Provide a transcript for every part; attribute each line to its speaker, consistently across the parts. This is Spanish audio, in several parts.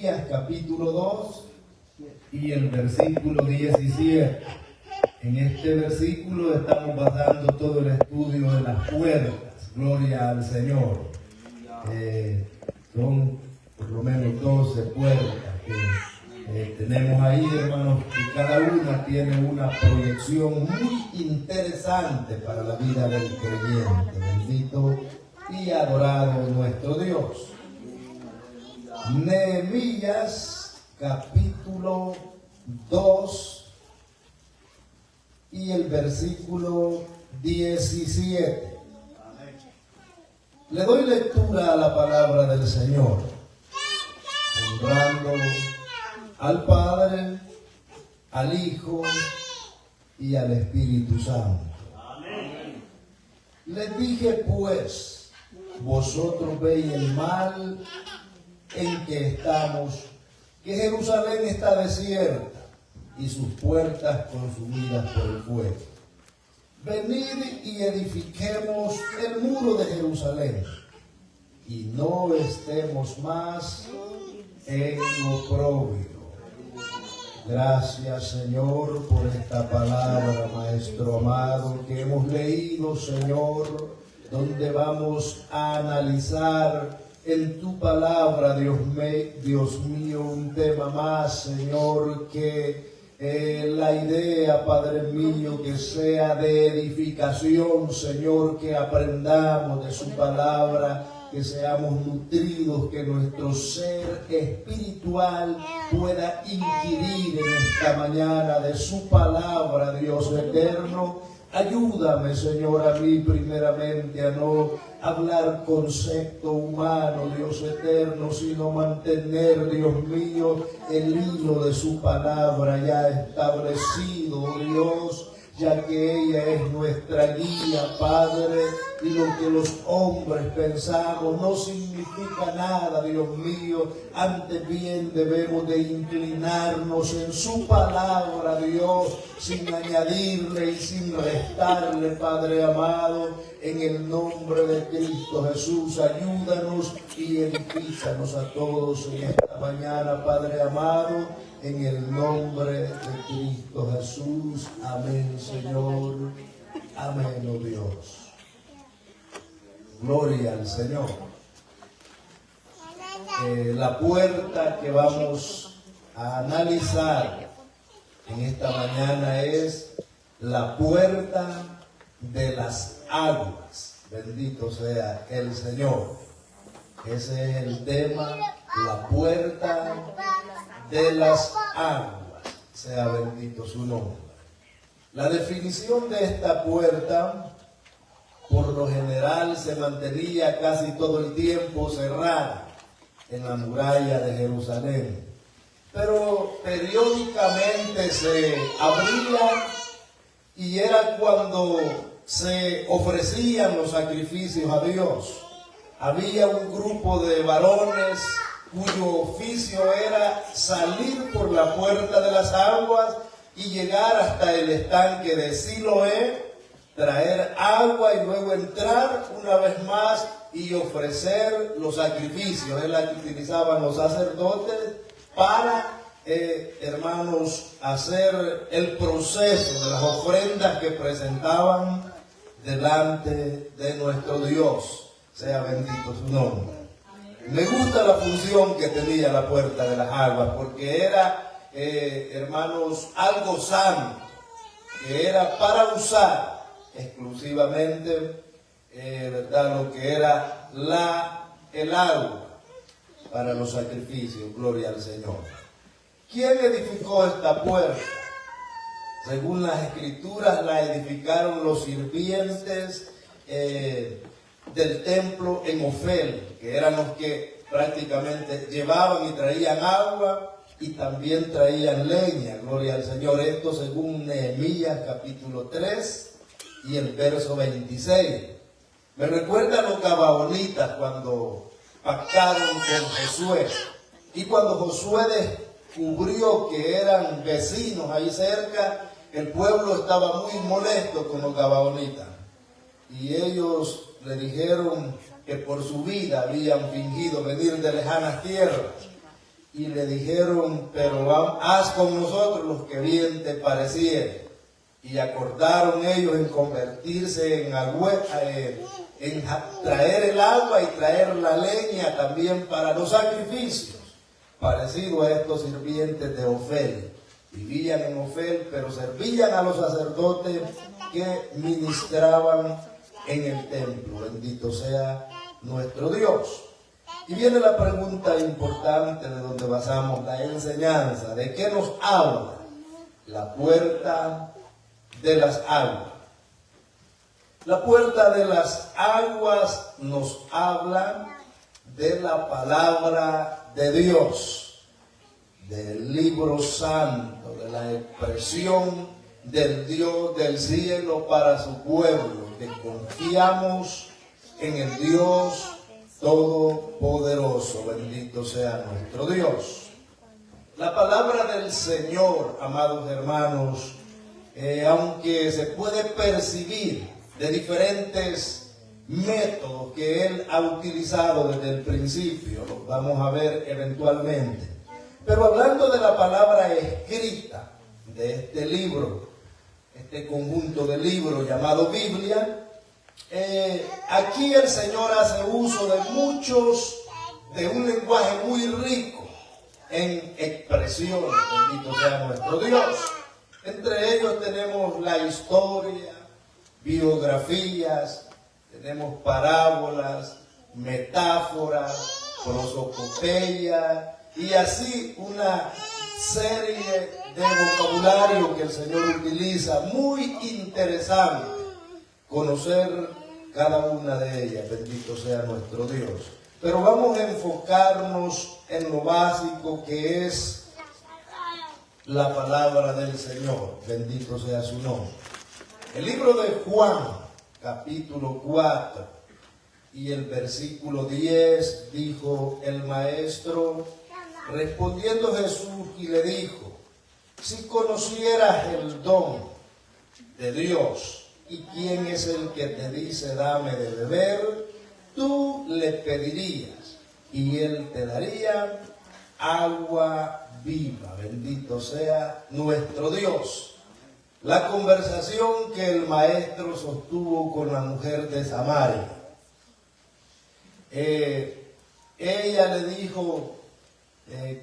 Speaker 1: Nehemías capítulo 2 y el versículo 17. En este versículo estamos basando todo el estudio de las puertas. Gloria al Señor. Son por lo menos 12 puertas que tenemos ahí, hermanos, y cada una tiene una proyección muy interesante para la vida del creyente. Bendito y adorado nuestro Dios. Nehemías capítulo 2 y el versículo 17. Le doy lectura a la palabra del Señor, honrando al Padre, al Hijo y al Espíritu Santo. Les dije pues, vosotros veis el mal en que estamos, que Jerusalén está desierta y sus puertas consumidas por el fuego. Venid y edifiquemos el muro de Jerusalén y no estemos más en oprobio. Gracias, Señor, por esta palabra, Maestro amado, que hemos leído, Señor, donde vamos a analizar en tu palabra, Dios mío, un tema más, Señor, que la idea, Padre mío, que sea de edificación, Señor, que aprendamos de su palabra, que seamos nutridos, que nuestro ser espiritual pueda inquirir en esta mañana de su palabra, Dios eterno. Ayúdame, Señor, a mí primeramente a no hablar concepto humano, Dios eterno, sino mantener, Dios mío, el hilo de su palabra ya establecido, Dios, ya que ella es nuestra guía, Padre, y lo que los hombres pensamos no significa nada, Dios mío. Antes bien debemos de inclinarnos en su palabra, Dios, sin añadirle y sin restarle, Padre amado, en el nombre de Cristo Jesús. Ayúdanos y edifícanos a todos en esta mañana, Padre amado, en el nombre de Cristo Jesús. Amén, Señor. Amén, oh Dios. Gloria al Señor. La puerta que vamos a analizar en esta mañana es la puerta de las aguas. Bendito sea el Señor. Ese es el tema, la puerta de las aguas. Sea bendito su nombre. La definición de esta puerta, por lo general, se mantenía casi todo el tiempo cerrada en la muralla de Jerusalén, pero periódicamente se abría y era cuando se ofrecían los sacrificios a Dios. Había un grupo de varones cuyo oficio era salir por la puerta de las aguas y llegar hasta el estanque de Siloé, traer agua y luego entrar una vez más y ofrecer los sacrificios. Es la que utilizaban los sacerdotes para, hermanos, hacer el proceso de las ofrendas que presentaban delante de nuestro Dios. Sea bendito su nombre. Me gusta la función que tenía la puerta de las aguas, porque era, hermanos, algo santo, que era para usar exclusivamente, ¿verdad?, lo que era el agua para los sacrificios. Gloria al Señor. ¿Quién edificó esta puerta? Según las escrituras, la edificaron los sirvientes del templo en Ofel, que eran los que prácticamente llevaban y traían agua y también traían leña. Gloria al Señor. Esto según Nehemías capítulo 3 y el verso 26. Me recuerda a los gabaonitas cuando pactaron con Josué, y cuando Josué descubrió que eran vecinos ahí cerca, el pueblo estaba muy molesto con los gabaonitas, y ellos le dijeron que por su vida habían fingido venir de lejanas tierras y le dijeron, pero haz con nosotros los que bien te pareciere. Y acordaron ellos en convertirse en traer el agua y traer la leña también para los sacrificios, parecido a estos sirvientes de Ofel. Vivían en Ofel, pero servían a los sacerdotes que ministraban en el templo. Bendito sea nuestro Dios. Y viene la pregunta importante de donde basamos la enseñanza. ¿De qué nos habla la puerta de las aguas? La puerta de las aguas nos habla de la palabra de Dios, del libro santo, de la expresión del Dios del cielo para su pueblo, que confiamos en el Dios Todopoderoso. Bendito sea nuestro Dios. La palabra del Señor, amados hermanos, aunque se puede percibir de diferentes métodos que Él ha utilizado desde el principio, los vamos a ver eventualmente. Pero hablando de la palabra escrita de este libro, este conjunto de libros llamado Biblia, aquí el Señor hace uso de un lenguaje muy rico en expresión. Bendito sea nuestro Dios. Entre ellos tenemos la historia, biografías, tenemos parábolas, metáforas, prosopopeya y así una serie de vocabulario que el Señor utiliza, muy interesante conocer cada una de ellas. Bendito sea nuestro Dios. Pero vamos a enfocarnos en lo básico que es la palabra del Señor. Bendito sea su nombre. El libro de Juan, capítulo 4 y el versículo 10, dijo el maestro, respondiendo Jesús y le dijo, si conocieras el don de Dios y quién es el que te dice dame de beber, tú le pedirías y él te daría agua viva. Bendito sea nuestro Dios. La conversación que el maestro sostuvo con la mujer de Samaria. Ella le dijo,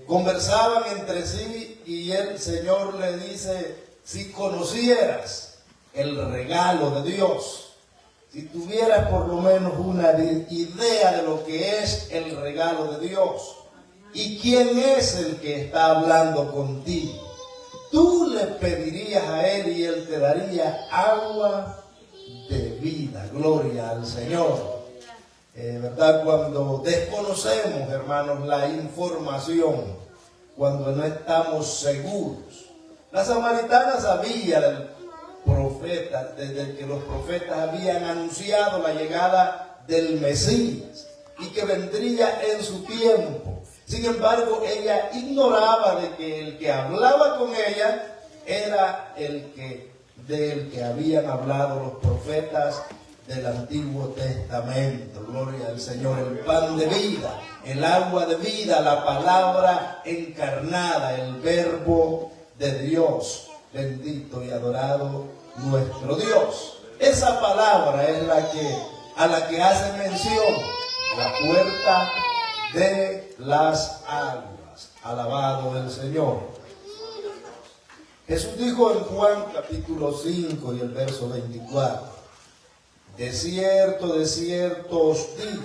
Speaker 1: conversaban entre sí y el Señor le dice, si conocieras el regalo de Dios, si tuvieras por lo menos una idea de lo que es el regalo de Dios y quién es el que está hablando contigo, tú le pedirías a él y él te daría agua de vida. Gloria al Señor. ¿Verdad? Cuando desconocemos, hermanos, la información, cuando no estamos seguros. La samaritana sabía del profeta, desde que los profetas habían anunciado la llegada del Mesías y que vendría en su tiempo. Sin embargo, ella ignoraba de que el que hablaba con ella era del que habían hablado los profetas del Antiguo Testamento. Gloria al Señor. El pan de vida, el agua de vida, la palabra encarnada, el verbo de Dios. Bendito y adorado nuestro Dios. Esa palabra es a la que hace mención la puerta de las aguas. Alabado el Señor. Jesús dijo en Juan capítulo 5 y el verso 24, de cierto os digo,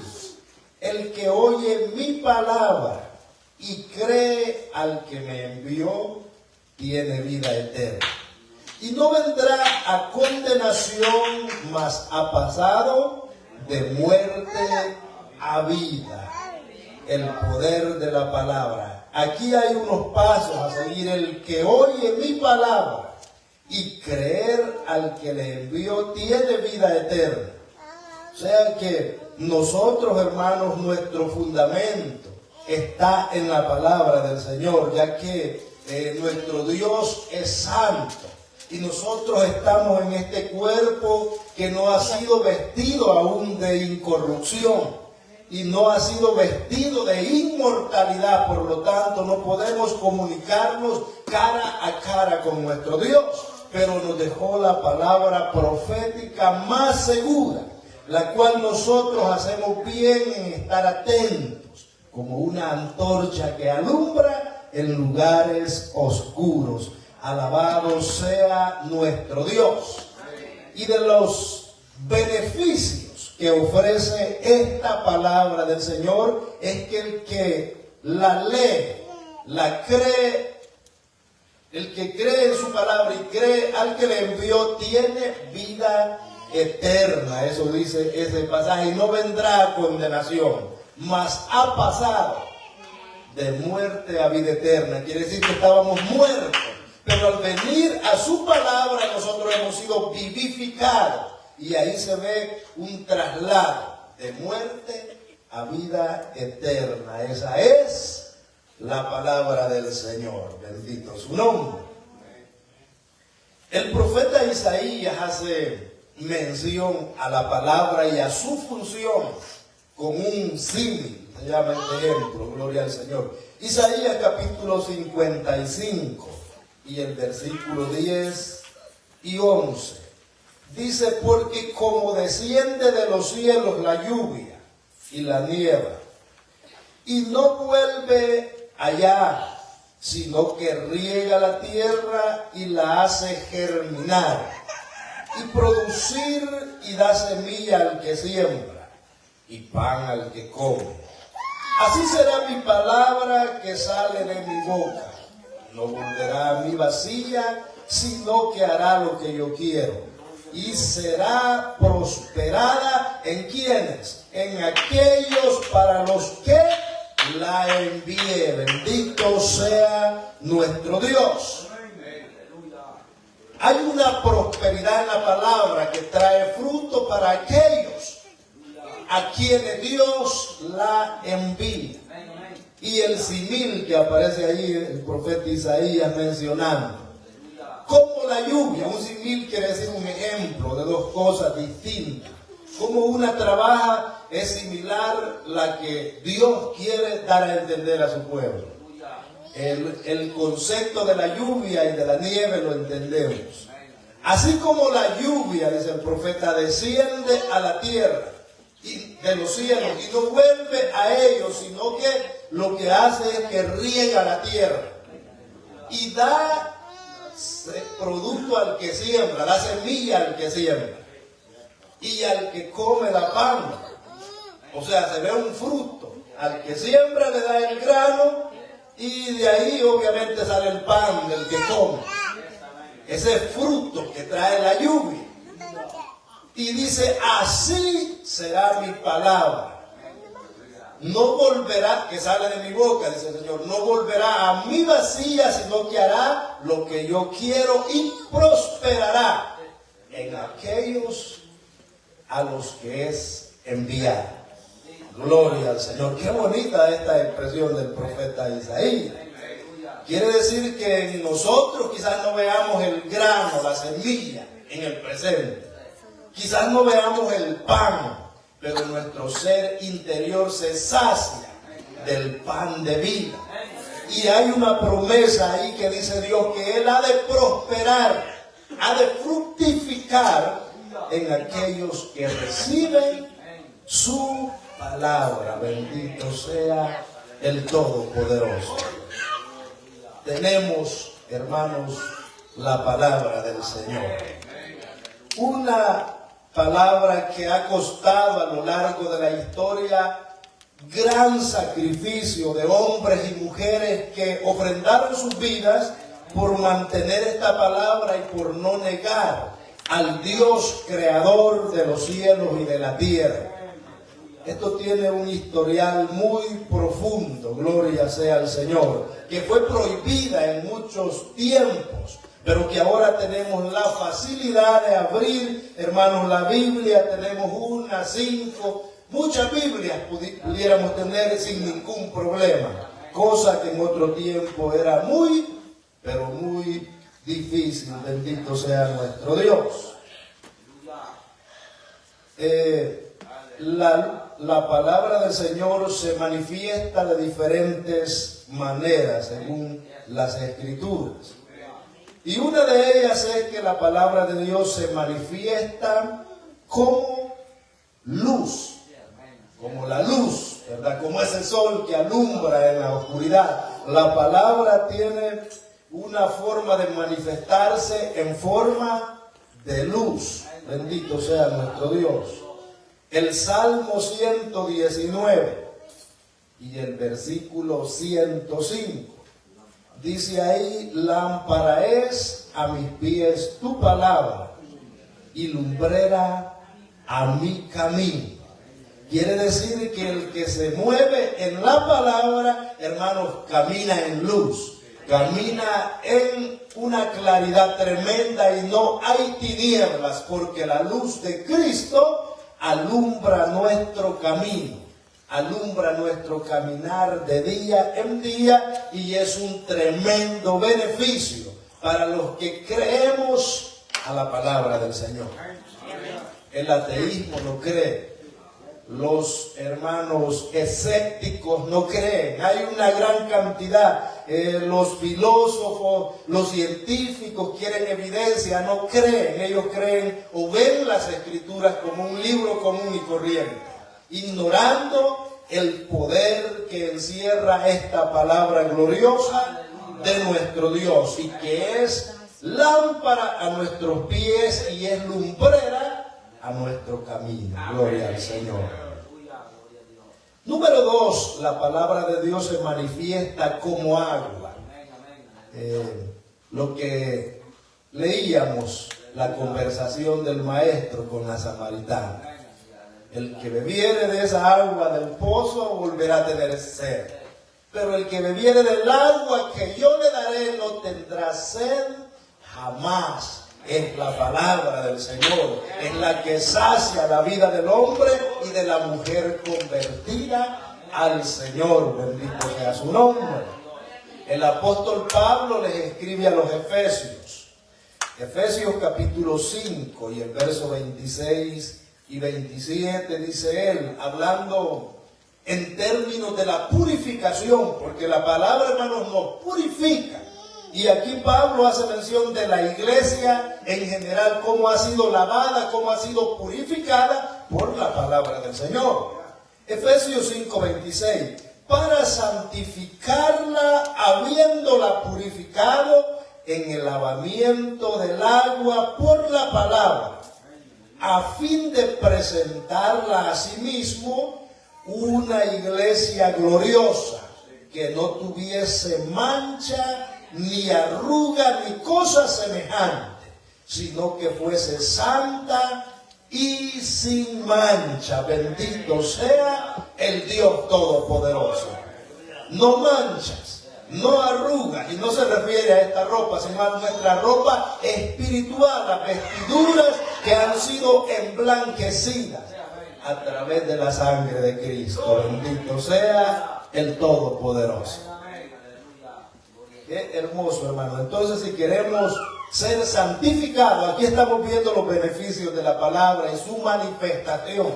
Speaker 1: el que oye mi palabra y cree al que me envió, tiene vida eterna. Y no vendrá a condenación, mas ha pasado de muerte a vida. El poder de la palabra. Aquí hay unos pasos a seguir. El que oye mi palabra y creer al que le envió tiene vida eterna. O sea que nosotros, hermanos, nuestro fundamento está en la palabra del Señor, ya que nuestro Dios es santo y nosotros estamos en este cuerpo que no ha sido vestido aún de incorrupción. y no ha sido vestido de inmortalidad. Por lo tanto, no podemos comunicarnos cara a cara con nuestro Dios, pero nos dejó la palabra profética más segura, la cual nosotros hacemos bien en estar atentos, como una antorcha que alumbra en lugares oscuros. Alabado sea nuestro Dios. Y de los beneficios que ofrece esta palabra del Señor es que el que la lee, la cree, el que cree en su palabra y cree al que le envió, tiene vida eterna. Eso dice ese pasaje. Y no vendrá a condenación, mas ha pasado de muerte a vida eterna. Quiere decir que estábamos muertos, pero al venir a su palabra nosotros hemos sido vivificados. Y ahí se ve un traslado de muerte a vida eterna. Esa es la palabra del Señor. Bendito su nombre. El profeta Isaías hace mención a la palabra y a su función con un símil. Se llama este ejemplo. Gloria al Señor. Isaías capítulo 55 y el versículo 10 y 11. Dice: porque como desciende de los cielos la lluvia y la nieva, y no vuelve allá, sino que riega la tierra y la hace germinar, y producir y da semilla al que siembra, y pan al que come. Así será mi palabra que sale de mi boca. No volverá a mí vacía, sino que hará lo que yo quiero. Y será prosperada ¿en quiénes? En aquellos para los que la envié. Bendito sea nuestro Dios. Hay una prosperidad en la palabra que trae fruto para aquellos a quienes Dios la envía. Y el simil que aparece ahí, el profeta Isaías mencionando. Como la lluvia, un simil quiere decir un ejemplo de dos cosas distintas. Como una trabaja es similar la que Dios quiere dar a entender a su pueblo. El concepto de la lluvia y de la nieve lo entendemos. Así como la lluvia, dice el profeta, desciende a la tierra y de los cielos y no vuelve a ellos, sino que lo que hace es que riega la tierra y da producto al que siembra, da semilla al que siembra, y al que come da pan. O sea, se ve un fruto. Al que siembra le da el grano y de ahí obviamente sale el pan del que come. Ese fruto que trae la lluvia. Y dice: así será mi palabra. No volverá, que sale de mi boca, dice el Señor, no volverá a mí vacía, sino que hará lo que yo quiero y prosperará en aquellos a los que es enviado. Gloria al Señor. Qué bonita esta expresión del profeta Isaías. Quiere decir que en nosotros quizás no veamos el grano, la semilla en el presente. Quizás no veamos el pan, pero nuestro ser interior se sacia del pan de vida. Y hay una promesa ahí que dice Dios que Él ha de prosperar, ha de fructificar en aquellos que reciben su palabra. Bendito sea el Todopoderoso. Tenemos, hermanos, la palabra del Señor. Una palabra que ha costado a lo largo de la historia gran sacrificio de hombres y mujeres que ofrendaron sus vidas por mantener esta palabra y por no negar al Dios creador de los cielos y de la tierra. Esto tiene un historial muy profundo, gloria sea al Señor, que fue prohibida en muchos tiempos, pero que ahora tenemos la facilidad de abrir, hermanos, la Biblia. Tenemos una, 5, muchas Biblias pudiéramos tener sin ningún problema, cosa que en otro tiempo era muy, pero muy difícil. Bendito sea nuestro Dios. la palabra del Señor se manifiesta de diferentes maneras según las Escrituras. Y una de ellas es que la palabra de Dios se manifiesta como luz, como la luz, ¿verdad? Como ese sol que alumbra en la oscuridad. La palabra tiene una forma de manifestarse en forma de luz. Bendito sea nuestro Dios. El Salmo 119 y el versículo 105 dice ahí: lámpara es a mis pies tu palabra y lumbrera a mi camino. Quiere decir que el que se mueve en la palabra, hermanos, camina en luz, camina en una claridad tremenda y no hay tinieblas, porque la luz de Cristo alumbra nuestro camino, alumbra nuestro caminar de día en día, y es un tremendo beneficio para los que creemos a la palabra del Señor. El ateísmo no cree. Los hermanos escépticos no creen. Hay una gran cantidad. Los filósofos, los científicos quieren evidencia, no creen. Ellos creen o ven las Escrituras como un libro común y corriente, ignorando el poder que encierra esta palabra gloriosa de nuestro Dios, y que es lámpara a nuestros pies y es lumbrera a nuestro camino. Gloria al Señor. Número 2, la palabra de Dios se manifiesta como agua. Lo que leíamos, la conversación del maestro con la samaritana: el que bebiere de esa agua del pozo volverá a tener sed, pero el que bebiere del agua que yo le daré no tendrá sed jamás. Es la palabra del Señor, es la que sacia la vida del hombre y de la mujer convertida al Señor. Bendito sea su nombre. El apóstol Pablo les escribe a los Efesios, Efesios capítulo 5 y el verso 26 y 27, dice él, hablando en términos de la purificación, porque la palabra, hermanos, nos purifica. Y aquí Pablo hace mención de la iglesia en general, cómo ha sido lavada, cómo ha sido purificada por la palabra del Señor. Efesios 5:26, para santificarla, habiéndola purificado en el lavamiento del agua por la palabra, a fin de presentarla a sí mismo una iglesia gloriosa, que no tuviese mancha, ni arruga, ni cosa semejante, sino que fuese santa y sin mancha. Bendito sea el Dios Todopoderoso. No manchas, no arrugas, y no se refiere a esta ropa, sino a nuestra ropa espiritual, las vestiduras que han sido emblanquecidas a través de la sangre de Cristo. Bendito sea el Todopoderoso. Qué hermoso, hermano. Entonces, si queremos ser santificados, aquí estamos viendo los beneficios de la palabra y su manifestación.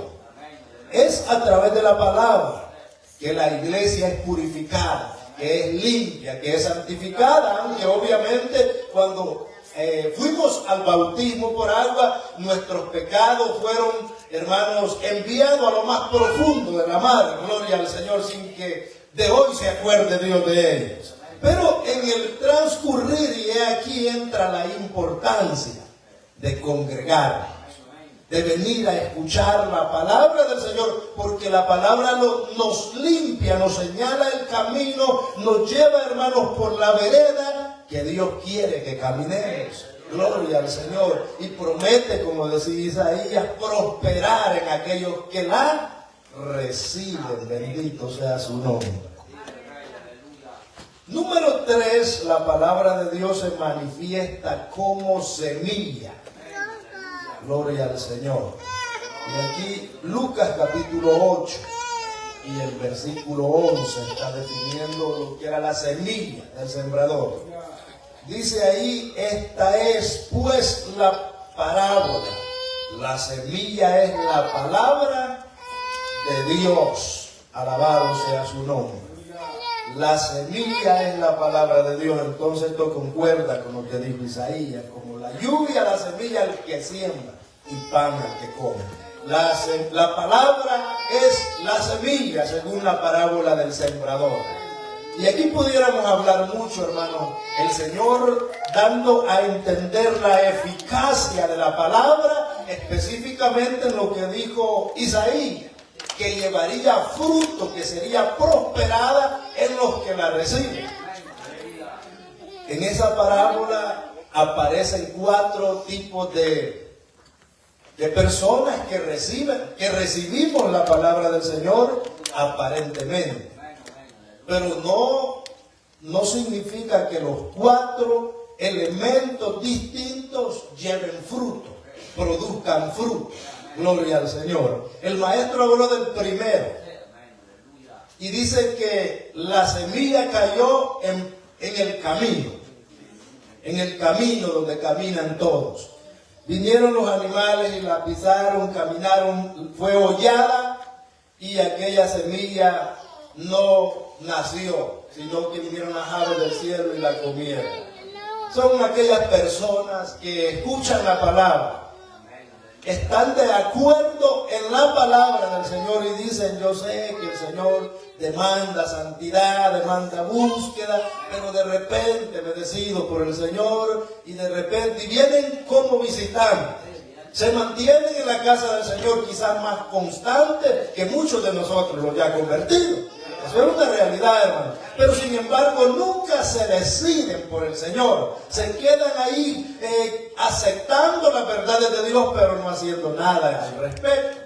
Speaker 1: Es a través de la palabra que la iglesia es purificada, que es limpia, que es santificada, aunque obviamente cuando fuimos al bautismo por agua, nuestros pecados fueron, hermanos, enviados a lo más profundo de la mar. Gloria al Señor, sin que de hoy se acuerde Dios de ellos. Pero en el transcurrir, y aquí entra la importancia de congregarnos, de venir a escuchar la palabra del Señor, porque la palabra nos limpia, nos señala el camino, nos lleva, hermanos, por la vereda que Dios quiere que caminemos. Gloria al Señor. Y promete, como decía Isaías, prosperar en aquellos que la reciben. Bendito sea su nombre. Número 3, la palabra de Dios se manifiesta como semilla. Gloria al Señor. Y aquí Lucas capítulo 8 y el versículo 11 está definiendo lo que era la semilla del sembrador. Dice ahí: esta es pues la parábola. La semilla es la palabra de Dios. Alabado sea su nombre. La semilla es la palabra de Dios. Entonces esto concuerda con lo que dijo Isaías. Como la lluvia, la semilla al que siembra y pan al que come. La palabra es la semilla según la parábola del sembrador. Y aquí pudiéramos hablar mucho, hermanos. El Señor dando a entender la eficacia de la palabra, específicamente en lo que dijo Isaías, que llevaría fruto, que sería prosperada en los que la reciben. En esa parábola aparecen 4 tipos de personas que recibimos la palabra del Señor aparentemente. Pero no significa que los 4 elementos distintos lleven fruto, produzcan fruto. Gloria al Señor. El maestro habló del primero y dice que la semilla cayó en el camino donde caminan todos. Vinieron los animales y la pisaron, caminaron, fue hollada y aquella semilla no nació, sino que vinieron las aves del cielo y la comieron. Son aquellas personas que escuchan la palabra, están de acuerdo en la palabra del Señor y dicen: yo sé que el Señor demanda santidad, demanda búsqueda, pero de repente me decido por el Señor y de repente vienen como visitantes. Se mantienen en la casa del Señor quizás más constantes que muchos de nosotros los ya convertidos. Eso es una realidad, hermano. Pero sin embargo nunca se deciden por el Señor. Se quedan ahí aceptando las verdades de Dios, pero no haciendo nada al respecto.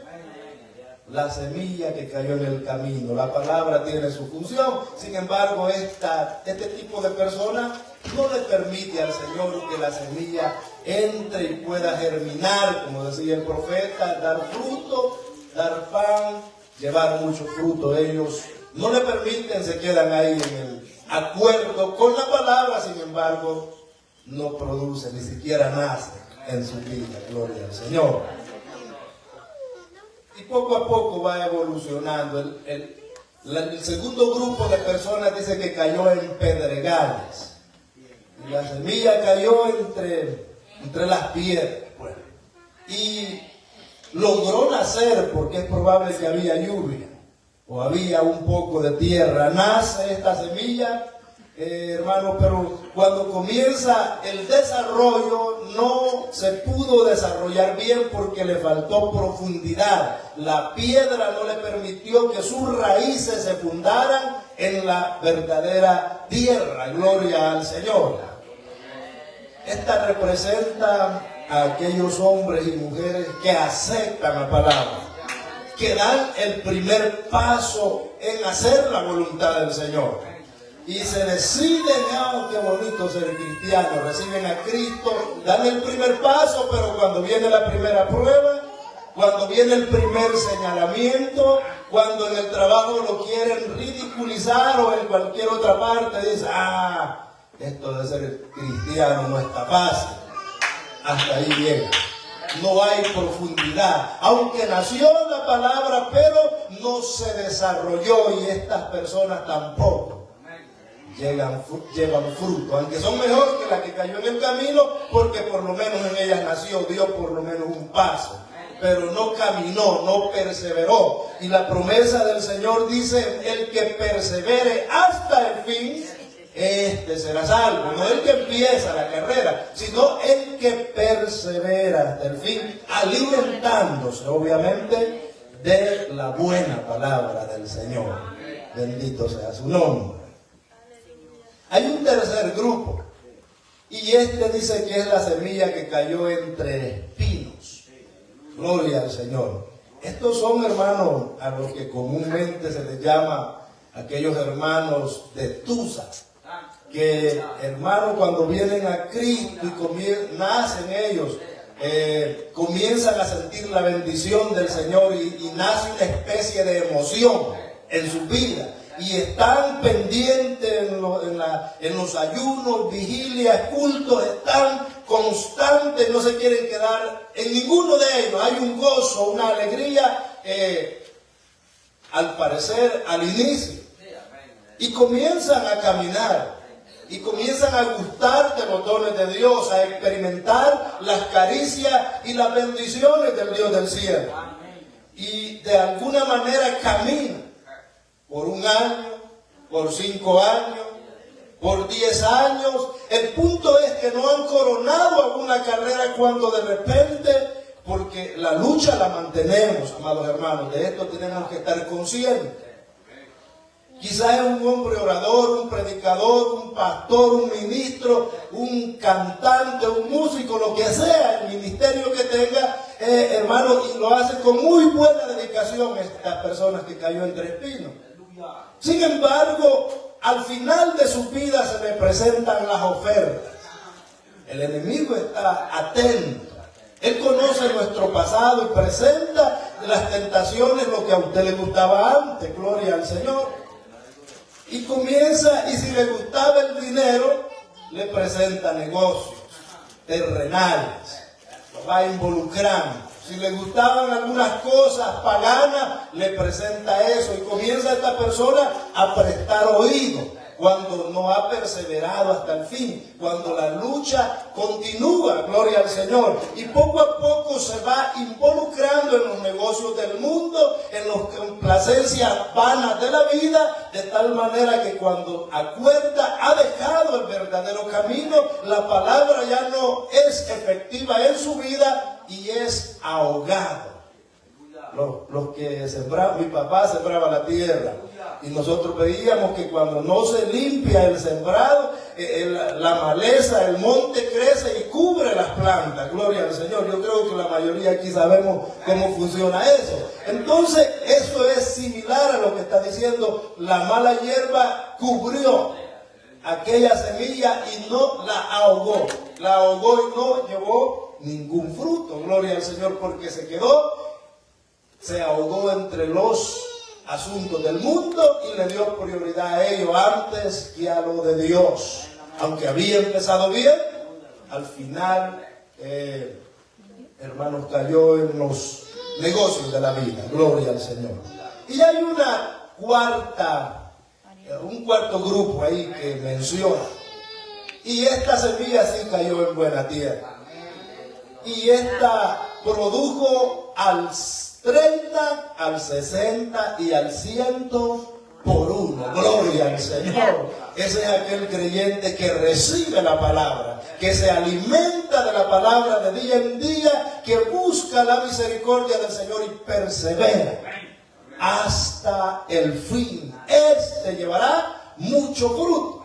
Speaker 1: La semilla que cayó en el camino, la palabra tiene su función. Sin embargo, este tipo de personas no le permite al Señor que la semilla entre y pueda germinar, como decía el profeta, dar fruto, dar pan, llevar mucho fruto. Ellos no le permiten, se quedan ahí en el acuerdo con la palabra, sin embargo, no produce, ni siquiera nace en su vida. Gloria al Señor. Y poco a poco va evolucionando. El segundo grupo de personas dice que cayó en pedregales. Y la semilla cayó entre las piedras. Bueno, y logró nacer porque es probable que había lluvia o había un poco de tierra. Nace esta semilla, hermano, pero cuando comienza el desarrollo no se pudo desarrollar bien porque le faltó profundidad. La piedra no le permitió que sus raíces se fundaran en la verdadera tierra. Gloria al Señor. Esta representa a aquellos hombres y mujeres que aceptan la palabra, que dan el primer paso en hacer la voluntad del Señor. Y se deciden: oh, qué bonito ser cristiano, reciben a Cristo, dan el primer paso, pero cuando viene la primera prueba, cuando viene el primer señalamiento, cuando en el trabajo lo quieren ridiculizar o en cualquier otra parte, dicen: esto de ser cristiano no está fácil. Hasta ahí llega. No hay profundidad. Aunque nació la palabra, pero no se desarrolló, y estas personas tampoco llevan fruto, aunque son mejor que la que cayó en el camino, porque por lo menos en ellas nació, dio por lo menos un paso, pero no caminó, no perseveró. Y la promesa del Señor dice: el que persevere hasta el fin, este será salvo. No el que empieza la carrera, sino el que persevera hasta el fin, alimentándose obviamente de la buena palabra del Señor. Bendito sea su nombre. Hay un tercer grupo, y este dice que es la semilla que cayó entre espinos. Gloria al Señor. Estos son, hermanos, a los que comúnmente se les llama aquellos hermanos de Tusa, que, hermanos, cuando vienen a Cristo y nacen ellos, comienzan a sentir la bendición del Señor y nace una especie de emoción en su vida. Y están pendientes en los ayunos, vigilias, cultos, están constantes, no se quieren quedar en ninguno de ellos. Hay un gozo, una alegría al parecer, al inicio. Y comienzan a caminar. Y comienzan a gustar de los dones de Dios, a experimentar las caricias y las bendiciones del Dios del cielo. Y de alguna manera caminan por 1 año, por 5 años, por 10 años. El punto es que no han coronado alguna carrera cuando de repente, porque la lucha la mantenemos, amados hermanos, de esto tenemos que estar conscientes. Quizás es un hombre orador, un predicador, un pastor, un ministro, un cantante, un músico, lo que sea, el ministerio que tenga, hermano, y lo hace con muy buena dedicación estas personas que cayó entre espinos. Sin embargo, al final de su vida se le presentan las ofertas. El enemigo está atento. Él conoce nuestro pasado y presenta las tentaciones, lo que a usted le gustaba antes, gloria al Señor. Y comienza, y si le gustaba el dinero, le presenta negocios terrenales, lo va involucrando. Si le gustaban algunas cosas paganas, le presenta eso, y comienza esta persona a prestar oído cuando no ha perseverado hasta el fin, cuando la lucha continúa, gloria al Señor, y poco a poco se va involucrando en los negocios del mundo, en las complacencias vanas de la vida, de tal manera que cuando acuerda ha dejado el verdadero camino, la palabra ya no es efectiva en su vida y es ahogado. Los que sembraban, mi papá sembraba la tierra, y nosotros veíamos que cuando no se limpia el sembrado, la maleza, el monte crece y cubre las plantas, gloria al Señor. Yo creo que la mayoría aquí sabemos cómo funciona eso. Entonces, eso es similar a lo que está diciendo: la mala hierba cubrió aquella semilla y no la ahogó y no llevó ningún fruto, gloria al Señor, porque se ahogó entre los asuntos del mundo y le dio prioridad a ello antes que a lo de Dios. Aunque había empezado bien, al final, hermanos, cayó en los negocios de la vida, gloria al Señor. Y hay un cuarto grupo ahí que menciona, y esta semilla sí cayó en buena tierra, y esta produjo al 30, al 60 y al 100 por 1. Gloria al Señor. Ese es aquel creyente que recibe la palabra, que se alimenta de la palabra de día en día, que busca la misericordia del Señor y persevera hasta el fin. Este llevará mucho fruto.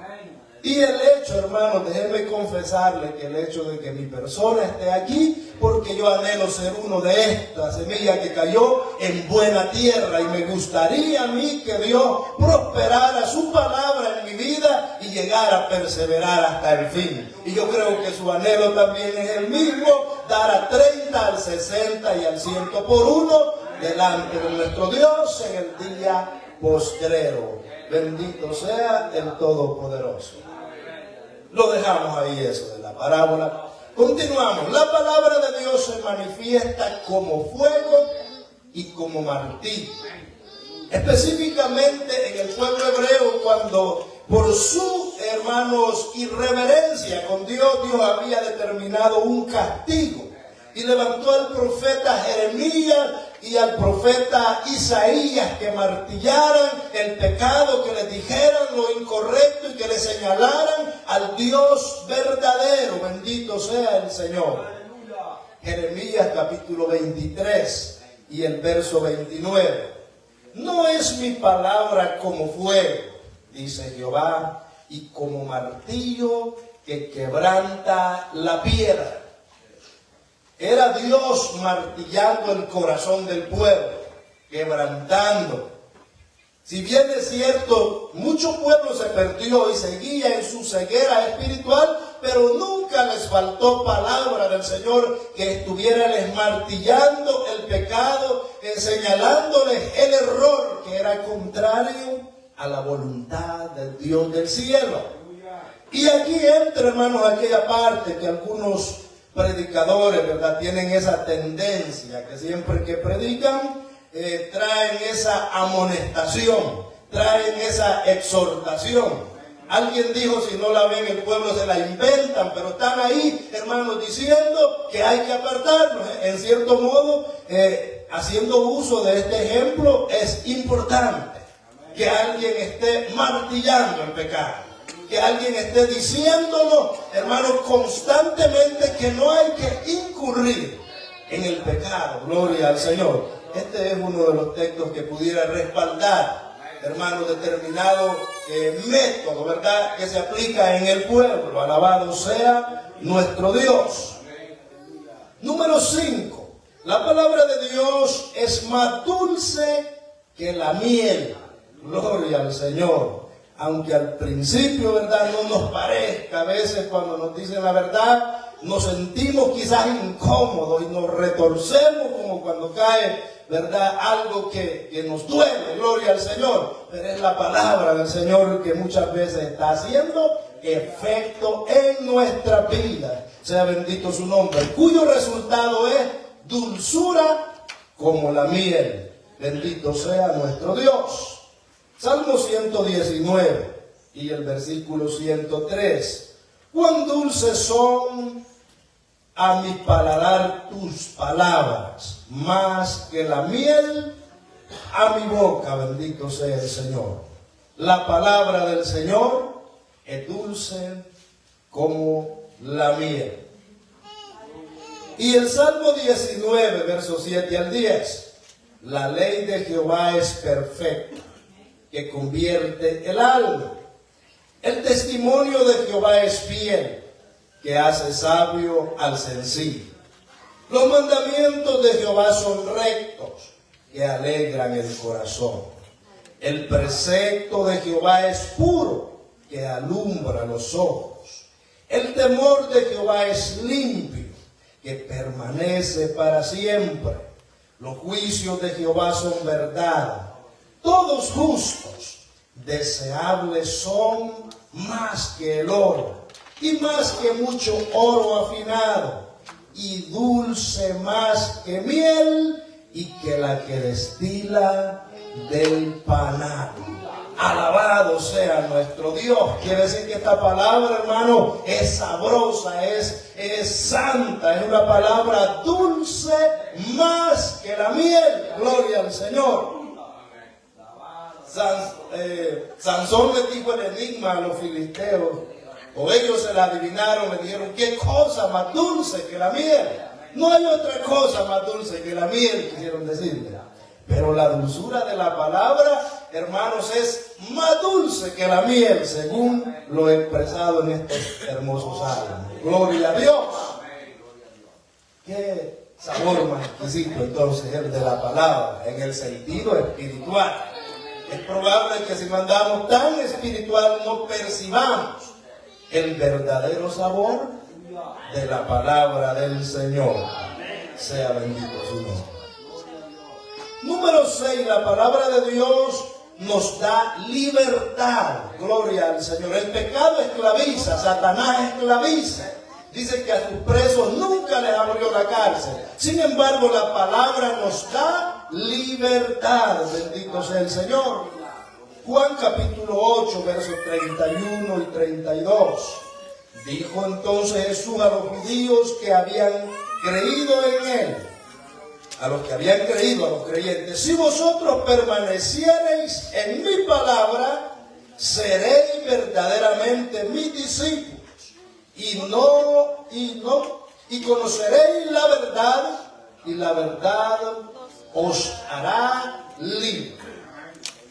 Speaker 1: Y el hecho, hermanos, déjenme confesarle que el hecho de que mi persona esté aquí, porque yo anhelo ser uno de estas semillas que cayó en buena tierra, y me gustaría a mí que Dios prosperara su palabra en mi vida y llegara a perseverar hasta el fin. Y yo creo que su anhelo también es el mismo: dar a 30, al 60 y al 100 por 1 delante de nuestro Dios en el día postrero. Bendito sea el Todopoderoso. Lo dejamos ahí, eso de la parábola. Continuamos. La palabra de Dios se manifiesta como fuego y como martillo. Específicamente en el pueblo hebreo, cuando por su, hermanos, irreverencia con Dios, Dios había determinado un castigo. Y levantó al profeta Jeremías y al profeta Isaías que martillaran el pecado, que les dijeran lo incorrecto y que le señalaran al Dios verdadero. Bendito sea el Señor. Jeremías capítulo 23 y el verso 29. No es mi palabra como fuego, dice Jehová, y como martillo que quebranta la piedra. Era Dios martillando el corazón del pueblo, quebrantando. Si bien es cierto, mucho pueblo se perdió y seguía en su ceguera espiritual, pero nunca les faltó palabra del Señor que estuviera les martillando el pecado, señalándoles el error que era contrario a la voluntad del Dios del cielo. Y aquí entra, hermanos, aquella parte que algunos predicadores, ¿verdad?, tienen esa tendencia, que siempre que predican traen esa amonestación, traen esa exhortación. Alguien dijo, si no la ven el pueblo se la inventan, pero están ahí, hermanos, diciendo que hay que apartarnos. En cierto modo, haciendo uso de este ejemplo, es importante que alguien esté martillando el pecado, que alguien esté diciéndonos, hermanos, constantemente que no hay que incurrir en el pecado. Gloria al Señor. Este es uno de los textos que pudiera respaldar, hermanos, determinado método, ¿verdad?, que se aplica en el pueblo. Alabado sea nuestro Dios. Número 5. La palabra de Dios es más dulce que la miel. Gloria al Señor. Aunque al principio, ¿verdad?, no nos parezca, a veces cuando nos dicen la verdad, nos sentimos quizás incómodos y nos retorcemos como cuando cae, ¿verdad?, algo que nos duele. Gloria al Señor. Pero es la palabra del Señor que muchas veces está haciendo efecto en nuestra vida. Sea bendito su nombre, cuyo resultado es dulzura como la miel. Bendito sea nuestro Dios. Salmo 119 y el versículo 103. Cuán dulces son a mi paladar tus palabras, más que la miel a mi boca. Bendito sea el Señor. La palabra del Señor es dulce como la miel. Y el Salmo 19, versos 7 al 10. La ley de Jehová es perfecta, que convierte el alma. El testimonio de Jehová es fiel, que hace sabio al sencillo. Los mandamientos de Jehová son rectos, que alegran el corazón. El precepto de Jehová es puro, que alumbra los ojos. El temor de Jehová es limpio, que permanece para siempre. Los juicios de Jehová son verdad, todos justos. Deseables son más que el oro, y más que mucho oro afinado, y dulce más que miel, y que la que destila del panal. Alabado sea nuestro Dios. Quiere decir que esta palabra, hermano, es sabrosa, es santa, es una palabra dulce más que la miel. Gloria al Señor. Sansón le dijo el enigma a los filisteos, o ellos se la adivinaron, le dijeron, ¿qué cosa más dulce que la miel? No hay otra cosa más dulce que la miel, quisieron decirle. Pero la dulzura de la palabra, hermanos, es más dulce que la miel, según lo expresado en estos hermosos salmos. Gloria a Dios. Qué sabor más exquisito entonces el de la palabra, en el sentido espiritual. Es probable que si no andamos tan espiritual no percibamos el verdadero sabor de la palabra del Señor. Sea bendito su nombre. Número 6, la palabra de Dios nos da libertad. Gloria al Señor. El pecado esclaviza, Satanás esclaviza. Dice que a sus presos nunca les abrió la cárcel. Sin embargo, la palabra nos da libertad. Bendito sea el Señor. Juan capítulo 8, versos 31 y 32. Dijo entonces Jesús a los judíos que habían creído en él, a los que habían creído, a los creyentes: si vosotros permaneciereis en mi palabra, seréis verdaderamente mis discípulos, y conoceréis la verdad, y la verdad os hará libre.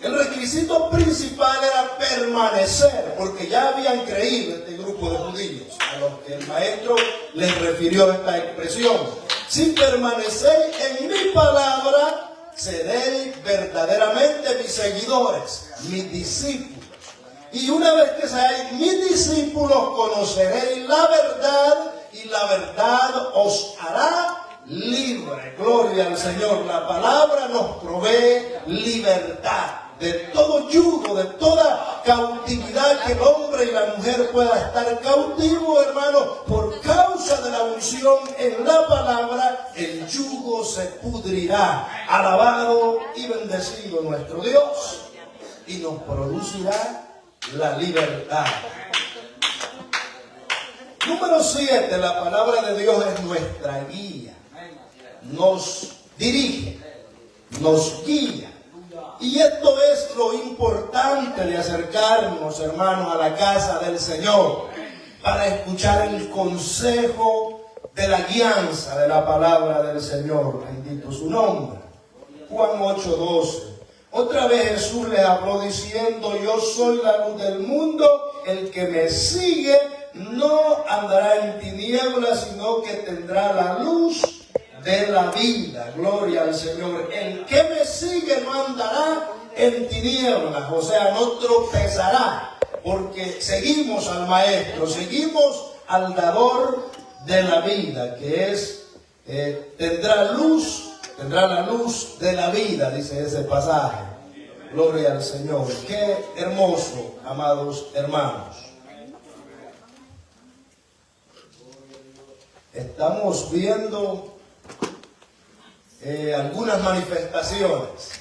Speaker 1: El requisito principal era permanecer, porque ya habían creído este grupo de judíos, a los que el maestro les refirió esta expresión. Si permanecéis en mi palabra, seréis verdaderamente mis seguidores, mis discípulos. Y una vez que seáis mis discípulos, conoceréis la verdad, y la verdad os hará libre. Gloria al Señor. La palabra nos provee libertad de todo yugo, de toda cautividad que el hombre y la mujer pueda estar cautivo, hermano, por causa causa de la unción en la palabra, el yugo se pudrirá. Alabado y bendecido nuestro Dios. Y nos producirá la libertad. Número 7, la palabra de Dios es nuestra guía. Nos dirige, nos guía. Y esto es lo importante de acercarnos, hermanos, a la casa del Señor, para escuchar el consejo de la guianza de la palabra del Señor. Bendito su nombre. Juan 8:12. Otra vez Jesús les habló diciendo: yo soy la luz del mundo, el que me sigue no andará en tinieblas, sino que tendrá la luz de la vida. Gloria al Señor. El que me sigue no andará en tinieblas, o sea, no tropezará, porque seguimos al Maestro, seguimos al dador de la vida, que es, tendrá la luz de la vida, dice ese pasaje. Gloria al Señor. Qué hermoso, amados hermanos. Estamos viendo algunas manifestaciones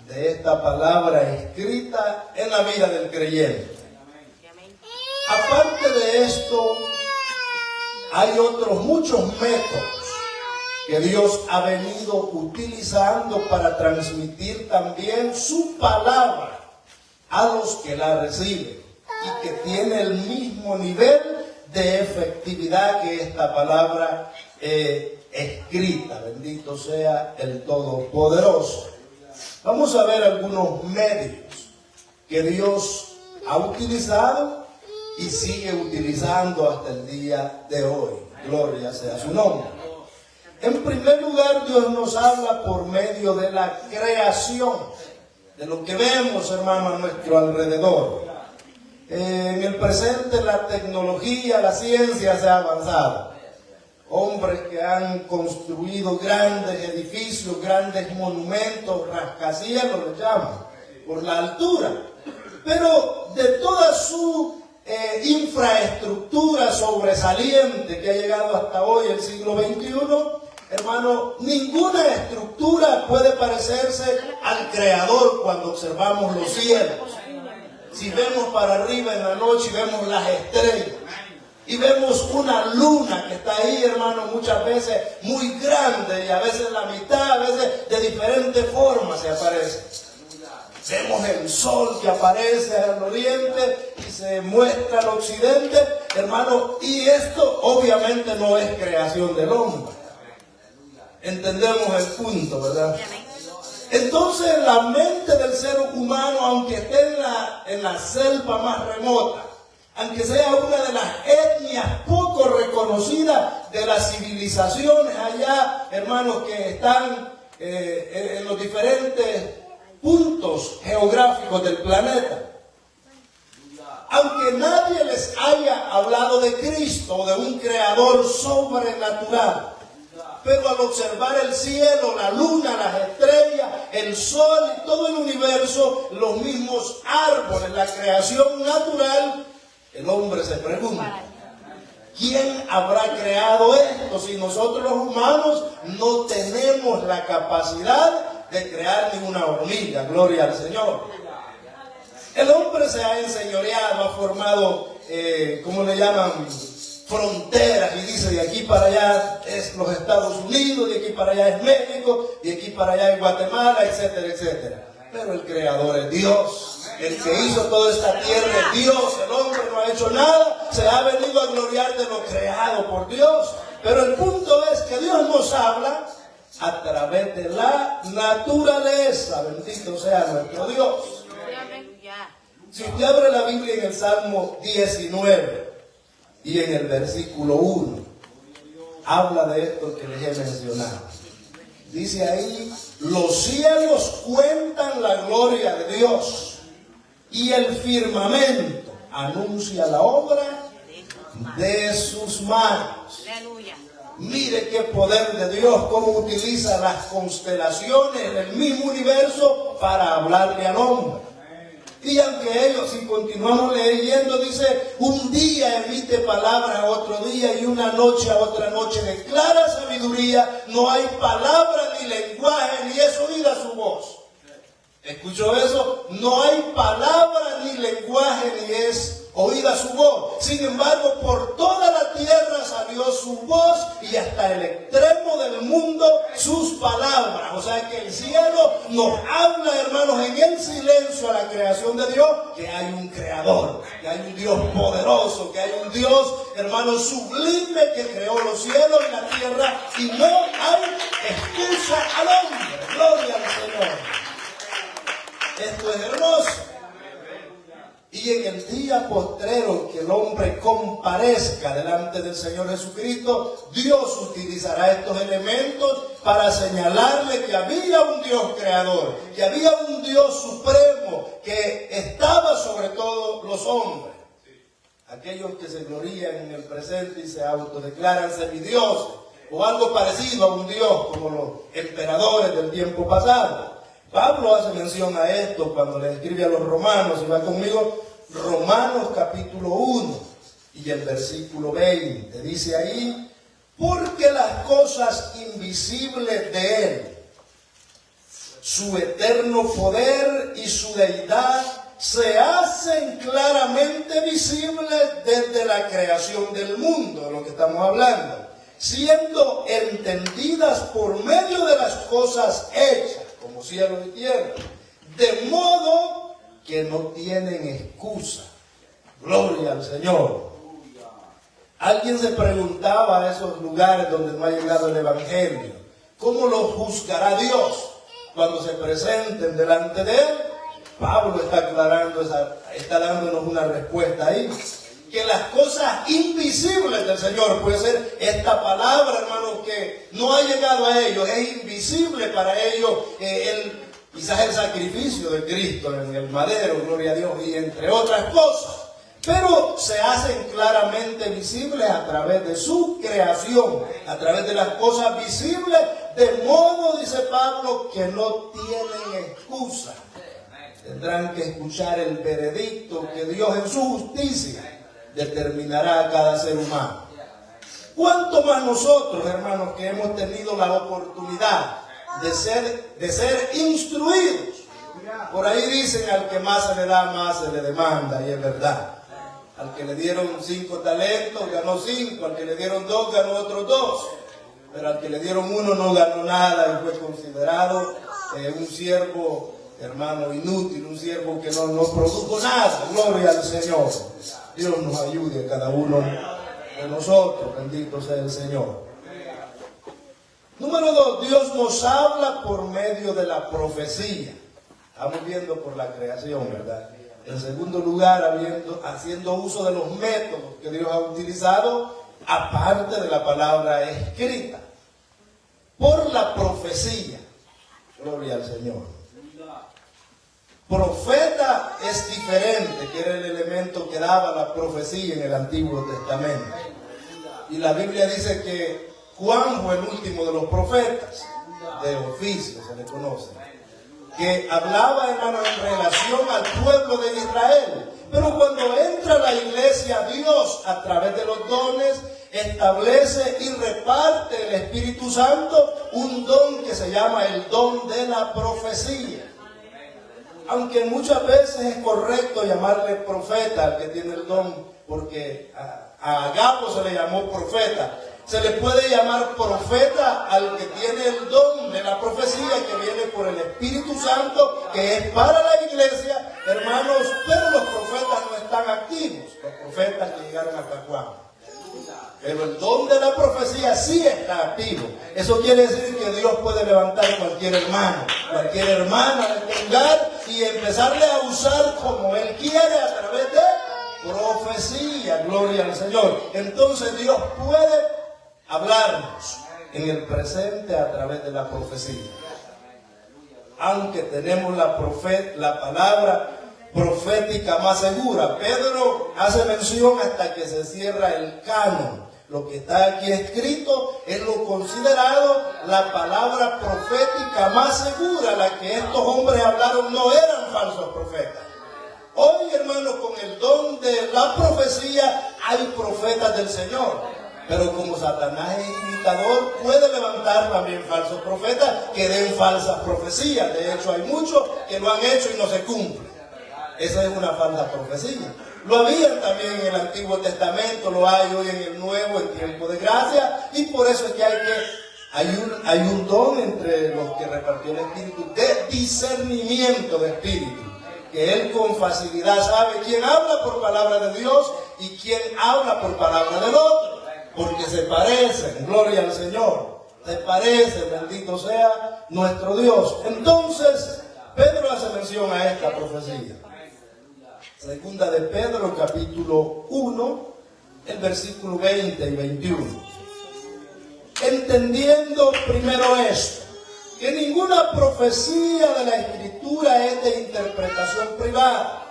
Speaker 1: de esta palabra escrita en la vida del creyente. Aparte de esto, hay otros muchos métodos que Dios ha venido utilizando para transmitir también su palabra a los que la reciben, y que tiene el mismo nivel de efectividad que esta palabra escrita. Bendito sea el Todopoderoso. Vamos a ver algunos medios que Dios ha utilizado y sigue utilizando hasta el día de hoy. Gloria sea su nombre. En primer lugar, Dios nos habla por medio de la creación, de lo que vemos, hermano, a nuestro alrededor. En el presente la tecnología, la ciencia se ha avanzado. Hombres que han construido grandes edificios, grandes monumentos, rascacielos les llaman, por la altura. Pero de toda su infraestructura sobresaliente que ha llegado hasta hoy, el siglo XXI, hermano, ninguna estructura puede parecerse al Creador cuando observamos los cielos. Si vemos para arriba en la noche y vemos las estrellas, y vemos una luna que está ahí, hermano, muchas veces muy grande, y a veces la mitad, a veces de diferentes formas se aparece. Vemos el sol que aparece al oriente y se muestra al occidente, hermano, y esto obviamente no es creación del hombre. Entendemos el punto, ¿verdad? Entonces la mente del ser humano, aunque esté en la selva más remota, aunque sea una de las etnias poco reconocidas de las civilizaciones allá, hermanos, que están en los diferentes puntos geográficos del planeta, aunque nadie les haya hablado de Cristo o de un creador sobrenatural, pero al observar el cielo, la luna, las estrellas, el sol y todo el universo, los mismos árboles, la creación natural, el hombre se pregunta: ¿quién habrá creado esto si nosotros los humanos no tenemos la capacidad de crear ninguna hormiga? Gloria al Señor. El hombre se ha enseñoreado, ha formado, ¿cómo le llaman? Fronteras, y dice: de aquí para allá es los Estados Unidos, de aquí para allá es México, de aquí para allá es Guatemala, etcétera, etcétera. Pero el Creador es Dios. El que hizo toda esta tierra es Dios. El hombre no ha hecho nada, se ha venido a gloriar de lo creado por Dios. Pero el punto es que Dios nos habla a través de la naturaleza. Bendito sea nuestro Dios. Si usted abre la Biblia en el Salmo 19 y en el versículo 1, habla de esto que les he mencionado. Dice ahí: los cielos cuentan la gloria de Dios, y el firmamento anuncia la obra de sus manos. Mire qué poder de Dios, cómo utiliza las constelaciones del mismo universo para hablarle al hombre. Y aunque ellos, si continuamos leyendo, dice, un día emite palabra a otro día y una noche a otra noche declara sabiduría, no hay palabra ni lenguaje, ni es oída su voz. ¿Escuchó eso? No hay palabra ni lenguaje, ni es oída su voz. Sin embargo, por toda la tierra salió su voz y hasta el extremo del mundo sus palabras. O sea que el cielo nos habla, hermanos, en el silencio a la creación de Dios, que hay un creador, que hay un Dios poderoso, que hay un Dios, hermanos, sublime, que creó los cielos y la tierra, y no hay excusa al hombre. Gloria al Señor. Esto es hermoso. Y en el día postrero que el hombre comparezca delante del Señor Jesucristo, Dios utilizará estos elementos para señalarle que había un Dios creador, que había un Dios supremo, que estaba sobre todos los hombres. Aquellos que se glorían en el presente y se autodeclaran semidioses, o algo parecido a un Dios, como los emperadores del tiempo pasado. Pablo hace mención a esto cuando le escribe a los romanos, y va conmigo, Romanos capítulo 1 y el versículo 20, dice ahí, porque las cosas invisibles de Él, su eterno poder y su deidad, se hacen claramente visibles desde la creación del mundo, de lo que estamos hablando, siendo entendidas por medio de las cosas hechas, como cielo y tierra, de modo que no tienen excusa. Gloria al Señor. Alguien se preguntaba a esos lugares donde no ha llegado el Evangelio, ¿cómo los juzgará Dios cuando se presenten delante de Él? Pablo está aclarando está dándonos una respuesta ahí. Que las cosas invisibles del Señor, puede ser esta palabra, hermano, que no ha llegado a ellos, es invisible para ellos, quizás el sacrificio de Cristo en el madero, gloria a Dios, y entre otras cosas, pero se hacen claramente visibles a través de su creación, a través de las cosas visibles, de modo, dice Pablo, que no tienen excusa. Tendrán que escuchar el veredicto que Dios en su justicia determinará a cada ser humano. ¿Cuánto más nosotros, hermanos, que hemos tenido la oportunidad de ser instruidos? Por ahí dicen, al que más se le da, más se le demanda, y es verdad. Al que le dieron 5 talentos, ganó 5, al que le dieron 2, ganó otros 2, pero al que le dieron 1 no ganó nada y fue considerado un siervo, hermano, inútil, un siervo que no produjo nada. Gloria al Señor. Dios nos ayude a cada uno de nosotros, bendito sea el Señor. Número 2, Dios nos habla por medio de la profecía. Estamos viendo por la creación, ¿verdad? En segundo lugar, haciendo uso de los métodos que Dios ha utilizado, aparte de la palabra escrita. Por la profecía. Gloria al Señor. Profeta es diferente, que era el elemento que daba la profecía en el Antiguo Testamento. Y la Biblia dice que Juan fue el último de los profetas, de oficio se le conoce, que hablaba, hermano, en relación al pueblo de Israel. Pero cuando entra la iglesia, Dios, a través de los dones, establece y reparte el Espíritu Santo un don que se llama el don de la profecía. Aunque muchas veces es correcto llamarle profeta al que tiene el don, porque a Agabo se le llamó profeta. Se le puede llamar profeta al que tiene el don de la profecía, que viene por el Espíritu Santo, que es para la iglesia, hermanos, pero los profetas no están activos, los profetas que llegaron hasta Juan. Pero el don de la profecía sí está activo. Eso quiere decir que Dios puede levantar cualquier hermano, cualquier hermana de este lugar y empezarle a usar como Él quiere a través de profecía. Gloria al Señor. Entonces Dios puede hablarnos en el presente a través de la profecía. Aunque tenemos la palabra profética más segura. Pedro hace mención hasta que se cierra el canon. Lo que está aquí escrito es lo considerado la palabra profética más segura. La que estos hombres hablaron no eran falsos profetas. Hoy, hermano, con el don de la profecía hay profetas del Señor. Pero como Satanás es imitador, puede levantar también falsos profetas que den falsas profecías. De hecho, hay muchos que lo han hecho y no se cumple. Esa es una falsa profecía. Lo había también en el Antiguo Testamento, lo hay hoy en el Nuevo, en tiempo de gracia. Y por eso es que hay un don entre los que repartió el Espíritu de discernimiento de espíritu. Que él con facilidad sabe quién habla por palabra de Dios y quién habla por palabra del otro. Porque se parecen, gloria al Señor. Se parecen, bendito sea nuestro Dios. Entonces, Pedro hace mención a esta profecía. Segunda de Pedro, capítulo 1, el versículo 20 y 21. Entendiendo primero esto, que ninguna profecía de la Escritura es de interpretación privada,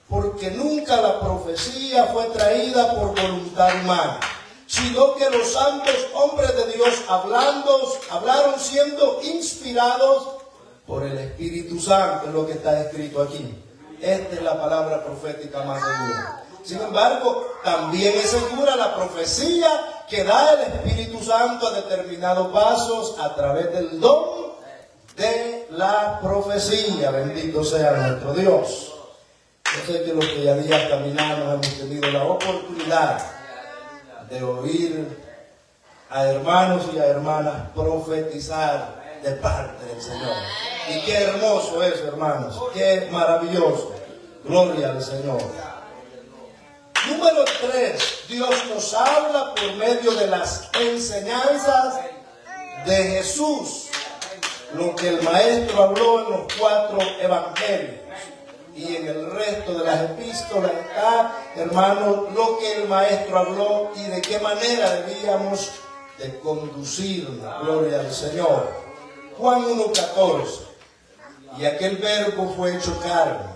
Speaker 1: porque nunca la profecía fue traída por voluntad humana, sino que los santos hombres de Dios hablaron siendo inspirados por el Espíritu Santo, es lo que está escrito aquí. Esta es la palabra profética más segura. Sin embargo, también es segura la profecía que da el Espíritu Santo a determinados pasos a través del don de la profecía. Bendito sea nuestro Dios. Yo sé que los que ya días caminamos hemos tenido la oportunidad de oír a hermanos y a hermanas profetizar de parte del Señor. Y qué hermoso es, hermanos, qué maravilloso. Gloria al Señor. Número 3, Dios nos habla por medio de las enseñanzas de Jesús, lo que el Maestro habló en los 4 evangelios. Y en el resto de las epístolas está, hermanos, lo que el Maestro habló y de qué manera debíamos de conducirnos. Gloria al Señor. Juan 1:14. Y aquel verbo fue hecho carne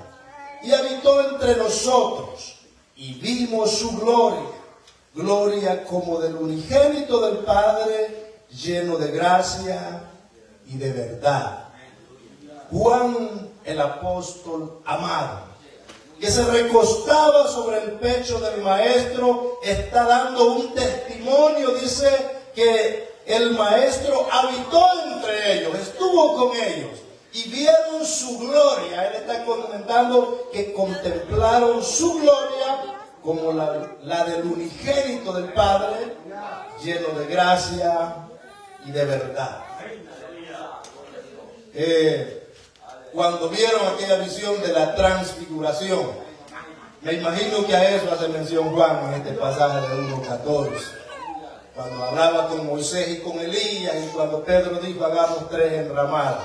Speaker 1: y habitó entre nosotros, y vimos su gloria, gloria como del unigénito del Padre, lleno de gracia y de verdad. Juan, el apóstol amado, que se recostaba sobre el pecho del Maestro, está dando un testimonio. Dice que el Maestro habitó entre ellos, estuvo con ellos y vieron su gloria. Él está comentando que contemplaron su gloria como la del unigénito del Padre, lleno de gracia y de verdad. Cuando vieron aquella visión de la transfiguración, me imagino que a eso hace mención Juan en este pasaje de 1:14, cuando hablaba con Moisés y con Elías, y cuando Pedro dijo: hagamos 3 enramadas.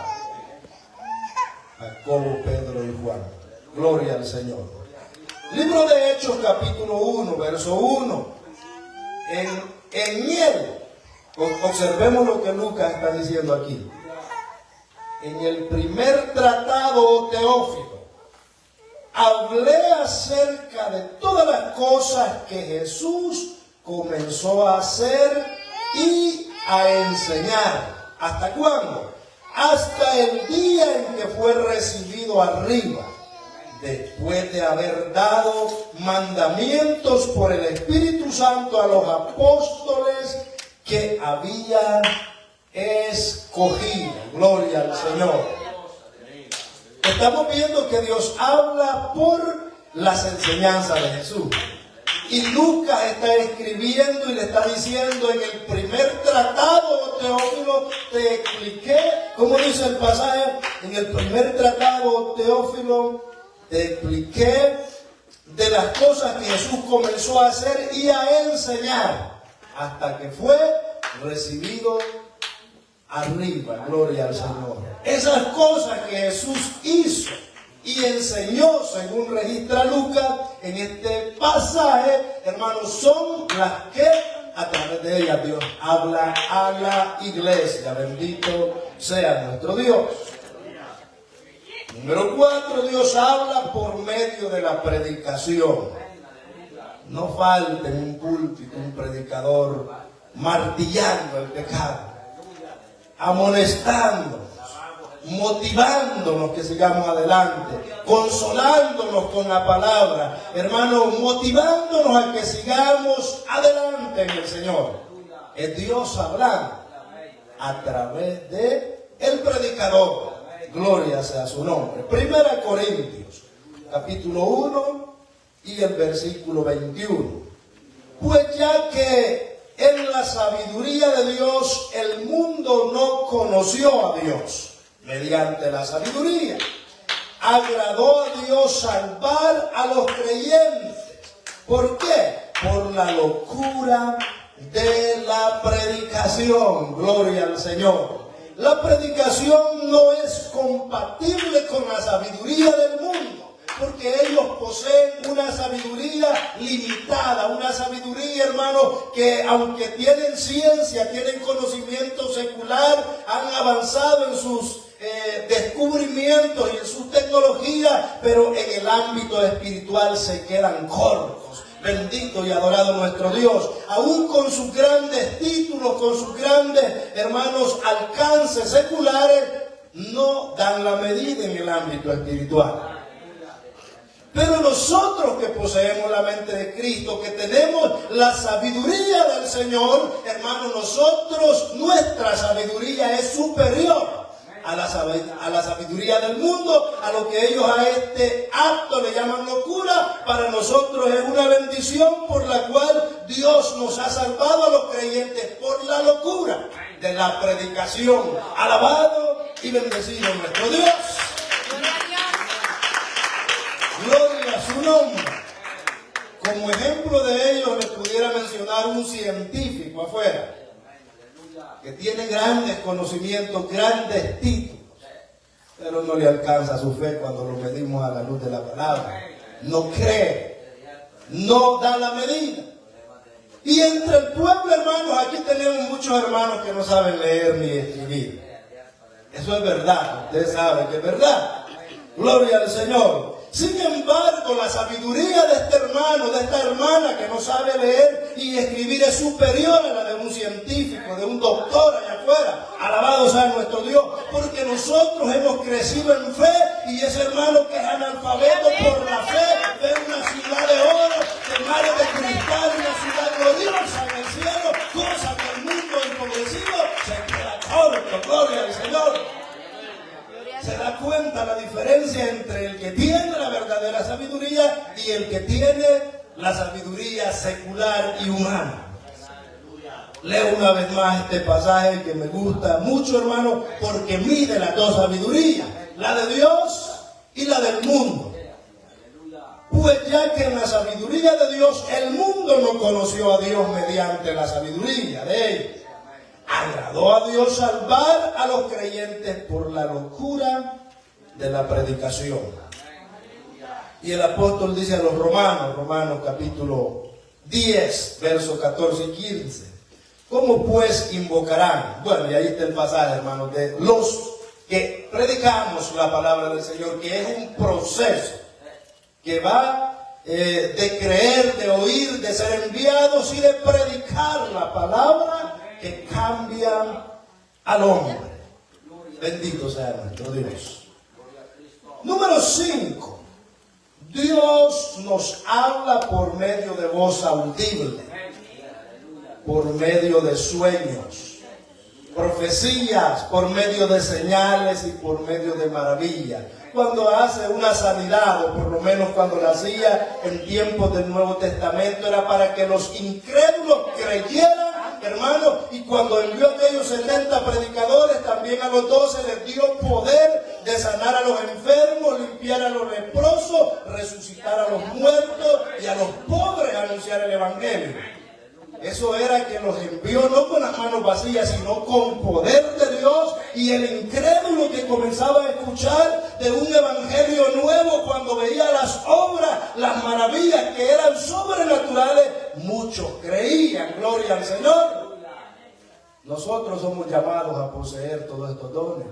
Speaker 1: Jacobo, Pedro y Juan. Gloria al Señor. Libro de Hechos, capítulo 1, verso 1. En él, observemos lo que Lucas está diciendo aquí. En el primer tratado, Teófilo, hablé acerca de todas las cosas que Jesús comenzó a hacer y a enseñar. ¿Hasta cuándo? Hasta el día en que fue recibido arriba, después de haber dado mandamientos por el Espíritu Santo a los apóstoles que había escogido. Gloria al Señor. Estamos viendo que Dios habla por las enseñanzas de Jesús. Y Lucas está escribiendo y le está diciendo: en el primer tratado, Teófilo, te expliqué, como dice el pasaje, en el primer tratado, Teófilo, te expliqué de las cosas que Jesús comenzó a hacer y a enseñar, hasta que fue recibido arriba. Gloria al Señor. Esas cosas que Jesús hizo y enseñó, según registra Lucas en este pasaje, hermanos, son las que a través de ellas Dios habla a la iglesia. Bendito sea nuestro Dios. Número 4, Dios habla por medio de la predicación. No falta en un púlpito un predicador martillando el pecado, amonestándonos, motivándonos que sigamos adelante, consolándonos con la palabra, hermano, motivándonos a que sigamos adelante en el Señor. Es Dios hablando a través de el predicador. Gloria sea su nombre. Primera Corintios, capítulo 1 y el versículo 21. Pues ya que en la sabiduría de Dios el mundo no conoció a Dios, mediante la sabiduría, agradó a Dios salvar a los creyentes. ¿Por qué? Por la locura de la predicación. Gloria al Señor. La predicación no es compatible con la sabiduría del mundo, porque ellos poseen una sabiduría limitada, una sabiduría, hermano, que aunque tienen ciencia, tienen conocimiento secular, han avanzado en sus descubrimientos y en sus tecnologías, pero en el ámbito espiritual se quedan cortos. Bendito y adorado nuestro Dios. Aún con sus grandes títulos, con sus grandes, hermanos, alcances seculares, no dan la medida en el ámbito espiritual. Pero nosotros que poseemos la mente de Cristo, que tenemos la sabiduría del Señor, hermanos, nosotros, nuestra sabiduría es superior a la sabiduría del mundo, a lo que ellos a este acto le llaman locura. Para nosotros es una bendición por la cual Dios nos ha salvado a los creyentes por la locura de la predicación. Alabado y bendecido nuestro Dios. Gloria a su nombre. Como ejemplo de ello les pudiera mencionar un científico afuera que tiene grandes conocimientos, grandes títulos, pero no le alcanza su fe cuando lo medimos a la luz de la palabra. No cree, no da la medida. Y entre el pueblo, hermanos, aquí tenemos muchos hermanos que no saben leer ni escribir. Eso es verdad, ustedes saben que es verdad. Gloria al Señor. Sin embargo, la sabiduría de este hermano, de esta hermana que no sabe leer y escribir es superior a la de un científico, de un doctor allá afuera. Alabado sea nuestro Dios, porque nosotros hemos crecido en fe y ese hermano que es analfabeto por la fe ve una ciudad de oro, de mares de cristal, una ciudad gloriosa en el cielo, cosa que el mundo empobrecido se queda corto. Gloria al Señor. Se da cuenta la diferencia entre el que tiene la verdadera sabiduría y el que tiene la sabiduría secular y humana. Leo una vez más este pasaje que me gusta mucho, hermano, porque mide las dos sabidurías, la de Dios y la del mundo. Pues ya que en la sabiduría de Dios el mundo no conoció a Dios mediante la sabiduría de él, agradó a Dios salvar a los creyentes por la locura de la predicación. Y el apóstol dice a los Romanos capítulo 10, versos 14 y 15. ¿Cómo pues invocarán? Bueno, y ahí está el pasaje, hermanos, de los que predicamos la palabra del Señor, que es un proceso que va de creer, de oír, de ser enviados y de predicar la palabra que cambian al hombre. Bendito sea nuestro Dios. Número 5. Dios nos habla por medio de voz audible, por medio de sueños, profecías, por medio de señales y por medio de maravillas. Cuando hace una sanidad, o por lo menos cuando la hacía en tiempos del Nuevo Testamento, era para que los incrédulos creyeran, hermano, y cuando envió a aquellos 70 predicadores, también a los 12 les dio poder de sanar a los enfermos, limpiar a los leprosos, resucitar a los muertos y a los pobres anunciar el evangelio. Eso era que los envió no con las manos vacías, sino con poder de Dios, y el incrédulo que comenzaba a escuchar de un evangelio nuevo, cuando veía las obras, las maravillas que eran sobrenaturales, muchos creían. Gloria al Señor. Nosotros somos llamados a poseer todos estos dones,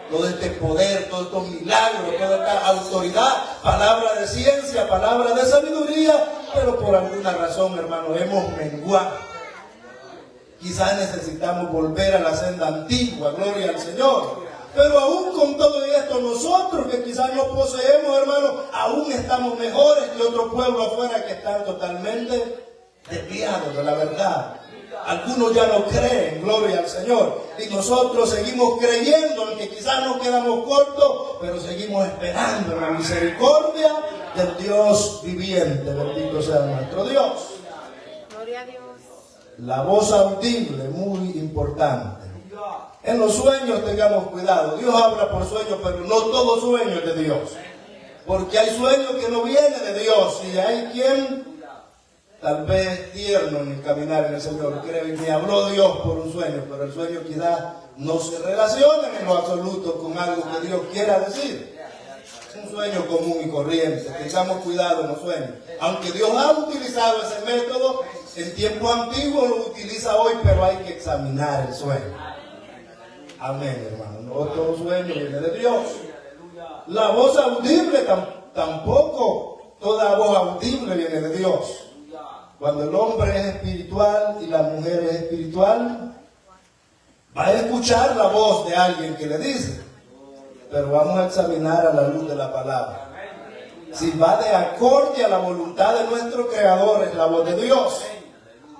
Speaker 1: todo este poder, todos estos milagros, toda esta autoridad, palabra de ciencia, palabra de sabiduría, pero por alguna razón, hermano, hemos menguado. Quizás necesitamos volver a la senda antigua, gloria al Señor. Pero aún con todo esto, nosotros que quizás no poseemos, hermanos, aún estamos mejores que otro pueblo afuera que están totalmente desviados de la verdad. Algunos ya no creen, gloria al Señor. Y nosotros seguimos creyendo, aunque quizás nos quedamos cortos, pero seguimos esperando la misericordia del Dios viviente. Bendito sea nuestro Dios.
Speaker 2: Gloria a Dios.
Speaker 1: La voz audible, muy importante. En los sueños tengamos cuidado. Dios habla por sueños, pero no todo sueño es de Dios. Porque hay sueños que no vienen de Dios. Y hay quien tal vez tierno en el caminar en el Señor, creo, y me habló Dios por un sueño, pero el sueño quizás no se relaciona en lo absoluto con algo que Dios quiera decir. Es un sueño común y corriente. Tengamos cuidado en los sueños. Aunque Dios ha utilizado ese método, en tiempo antiguo lo utiliza hoy, pero hay que examinar el sueño. Amén, hermano. No todo sueño viene de Dios. La voz audible tampoco, toda voz audible viene de Dios. Cuando el hombre es espiritual y la mujer es espiritual, va a escuchar la voz de alguien que le dice, pero vamos a examinar a la luz de la palabra. Si va de acorde a la voluntad de nuestro Creador, es la voz de Dios.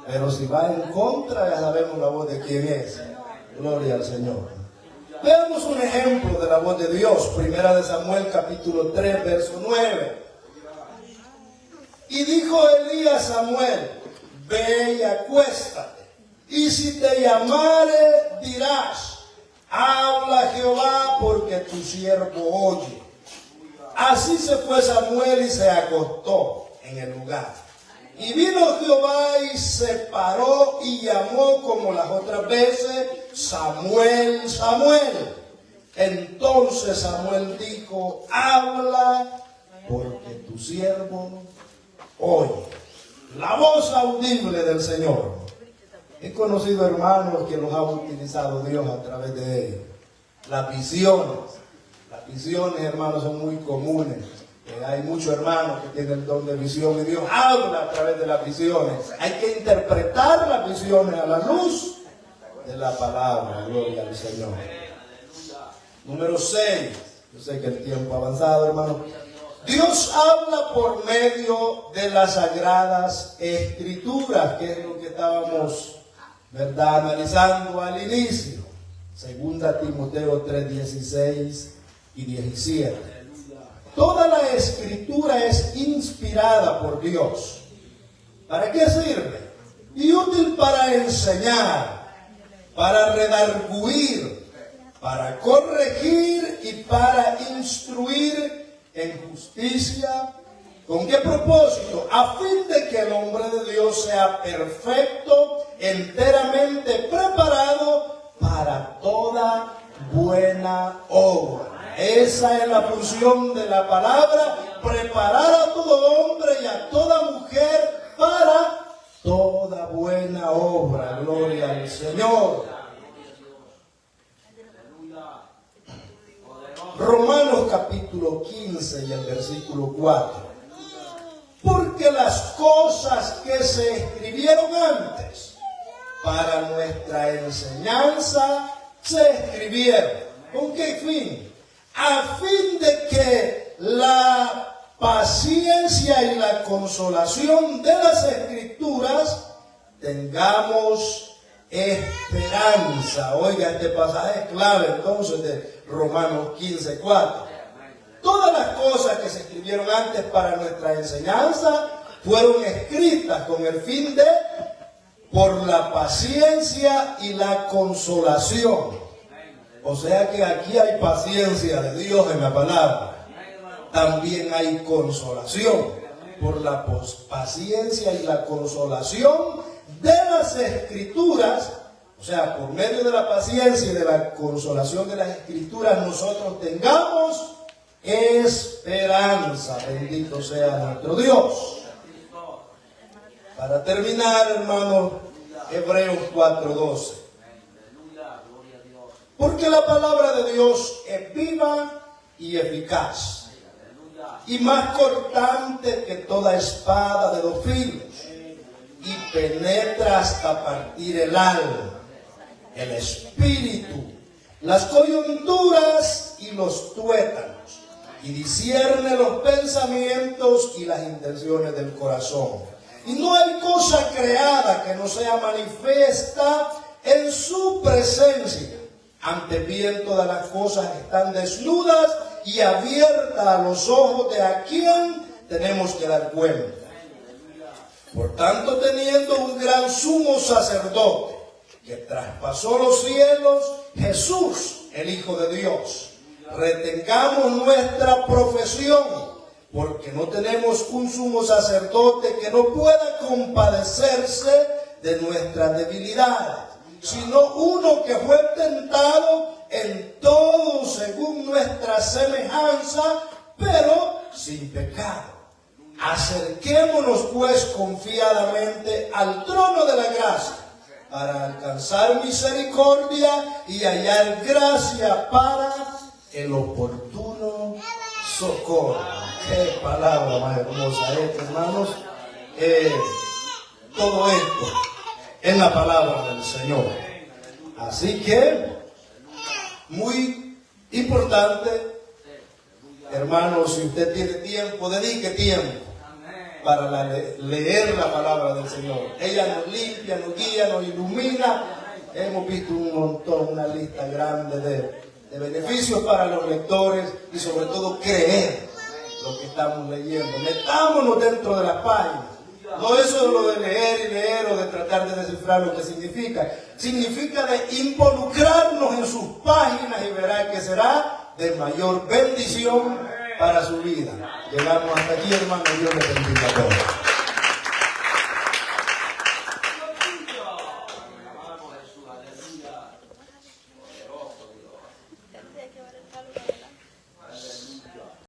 Speaker 1: Pero si va en contra, ya sabemos la voz de quién es. Gloria al Señor. Veamos un ejemplo de la voz de Dios. Primera de Samuel, capítulo 3, verso 9. Y dijo Elías a Samuel, ve y acuéstate, y si te llamare, dirás, habla Jehová, porque tu siervo oye. Así se fue Samuel y se acostó en el lugar. Y vino Jehová y se paró y llamó como las otras veces, Samuel, Samuel. Entonces Samuel dijo, habla, porque tu siervo oye. La voz audible del Señor. He conocido hermanos que los ha utilizado Dios a través de ellos. Las visiones, hermanos, son muy comunes. Hay muchos hermanos que tienen el don de visión y Dios habla a través de las visiones. Hay que interpretar las visiones a la luz de la palabra. Gloria al Señor. Número 6. Yo sé que el tiempo ha avanzado, hermano. Dios habla por medio de las sagradas escrituras, que es lo que estábamos, ¿verdad?, analizando al inicio. Segunda Timoteo 3:16 y 17. Toda la escritura es inspirada por Dios. ¿Para qué sirve? Y útil para enseñar, para redarguir, para corregir y para instruir en justicia. ¿Con qué propósito? A fin de que el hombre de Dios sea perfecto, enteramente preparado para toda buena obra. Esa es la función de la palabra, preparar a todo hombre y a toda mujer para toda buena obra. Gloria al Señor. Romanos capítulo 15 y el versículo 4. Porque las cosas que se escribieron antes para nuestra enseñanza se escribieron. ¿Con qué fin? A fin de que la paciencia y la consolación de las Escrituras tengamos esperanza. Oiga, este pasaje es clave entonces de Romanos 15:4. Todas las cosas que se escribieron antes para nuestra enseñanza fueron escritas con el fin de, por la paciencia y la consolación. O sea que aquí hay paciencia de Dios en la palabra. También hay consolación por la paciencia y la consolación de las Escrituras. O sea, por medio de la paciencia y de la consolación de las Escrituras, nosotros tengamos esperanza. Bendito sea nuestro Dios. Para terminar, hermanos, Hebreos 4:12. Porque la palabra de Dios es viva y eficaz, y más cortante que toda espada de 2 filos, y penetra hasta partir el alma, el espíritu las coyunturas y los tuétanos, y discierne los pensamientos y las intenciones del corazón. Y no hay cosa creada que no sea manifiesta en su presencia. Antes bien, todas las cosas están desnudas y abiertas a los ojos de a quien tenemos que dar cuenta. Por tanto, teniendo un gran sumo sacerdote que traspasó los cielos, Jesús, el Hijo de Dios, retengamos nuestra profesión, porque no tenemos un sumo sacerdote que no pueda compadecerse de nuestras debilidades, sino uno que fue tentado en todo según nuestra semejanza, pero sin pecado. Acerquémonos pues confiadamente al trono de la gracia, para alcanzar misericordia y hallar gracia para el oportuno socorro. Qué palabra más hermosa esta, hermanos. Todo esto es la palabra del Señor. Así que, muy importante, hermanos, si usted tiene tiempo, dedique tiempo para leer la palabra del Señor. Ella nos limpia, nos guía, nos ilumina. Hemos visto un montón, una lista grande de beneficios para los lectores y sobre todo creer lo que estamos leyendo. Metámonos dentro de las páginas. No eso es lo de leer y leer o de tratar de descifrar lo que significa. Significa de involucrarnos en sus páginas y verá que será de mayor bendición para su vida. Llegamos hasta aquí, hermano. Dios les bendiga a todos.